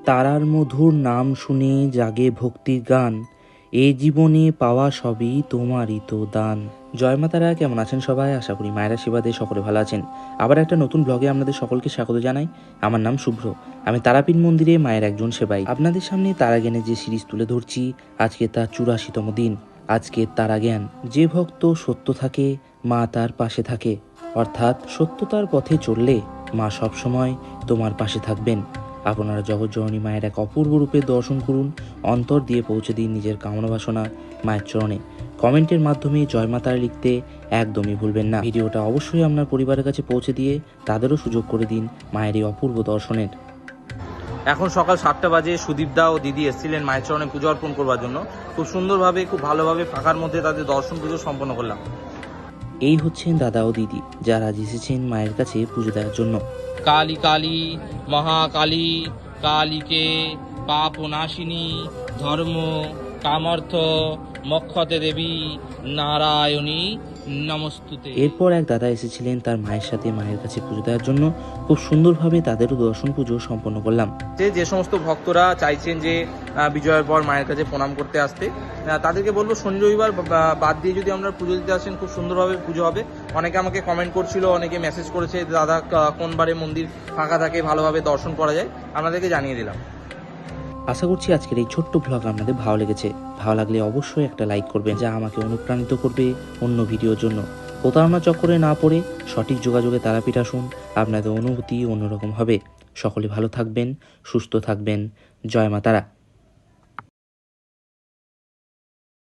তারার মধুর নাম শুনে জাগে ভক্তির গান, এ জীবনে পাওয়া সবই তোমারই তো দান। জয় মা তারা, কেমন আছেন সবাই? আশা করি মায়ের আশীর্বাদে সকলে ভালো আছেন। আবার একটা নতুন ব্লগে আপনাদের সকলকে স্বাগত জানাই। আমার নাম শুভ্র, আমি তারাপীঠ মন্দিরে মায়ের একজন সেবাই। আপনাদের সামনে তারা জ্ঞানের যে সিরিজ তুলে ধরছি, আজকে তার 84তম দিন। আজকে তারা জ্ঞান। যে ভক্ত সত্য থাকে, মা তার পাশে থাকে। অর্থাৎ সত্যতার পথে চললে মা সবসময় তোমার পাশে থাকবেন। আপনারা জগৎজননী মায়ের এক অপূর্ব রূপে দর্শন করুন, অন্তর দিয়ে পৌঁছে দিন নিজের কামনা বাসনা মায়ের চরণে। কমেন্টের মাধ্যমে জয় মা তারা লিখতে একদমই ভুলবেন না। ভিডিওটা অবশ্যই আপনার পরিবারের কাছে পৌঁছে দিয়ে তাদেরও সুযোগ করে দিন মায়ের এই অপূর্ব দর্শনের। এখন সকাল 7টা বাজে। সুদীপদা ও দিদি এসেছিলেন মায়ের চরণে পুজো অর্পণ করবার জন্য। খুব সুন্দরভাবে, খুব ভালোভাবে ফাঁকার মধ্যে তাদের দর্শন পুজো সম্পন্ন করলাম। এই হচ্ছেন দাদা ও দিদি, যারা আজ এসেছেন মায়ের কাছে পুজো দেওয়ার জন্য। কালী কালী মহাকালী, কালীকে পাপনাশিনী, ধর্ম কামর্থ মোক্ষতে দেবী নারায়ণী নমস্তুতে। এরপর এক দাদা এসেছিলেন তার মায়ের সাথে মায়ের কাছে পুজো দেওয়ার জন্য। খুব সুন্দরভাবে তাদেরও দর্শন পুজো সম্পন্ন করলাম। যে সমস্ত ভক্তরা চাইছেন যে বিজয়ের পর মায়ের কাছে প্রণাম করতে আসতে, তাদেরকে বলবো শনি রবিবার বাদ দিয়ে যদি আমরা পুজো দিতে আসেন, খুব সুন্দরভাবে পুজো হবে। অনেকে আমাকে কমেন্ট করছিল, অনেকে মেসেজ করেছে দাদা কোন বারে মন্দির ফাঁকা থাকে, ভালোভাবে দর্শন করা যায়, আপনাদেরকে জানিয়ে দিলাম। আশা করছি আজকের এই ছোট্ট ব্লগ আপনাদের ভালো লেগেছে। ভালো লাগলে অবশ্যই একটা লাইক করবেন, যা আমাকে অনুপ্রাণিত করবে অন্য ভিডিওর জন্য। প্রতারণা চক্করে না পড়ে সঠিক যোগাযোগে তারাপীঠ আসুন, আপনাদের অনুভূতি অন্যরকম হবে। সকলে ভালো থাকবেন, সুস্থ থাকবেন। জয় মা তারা।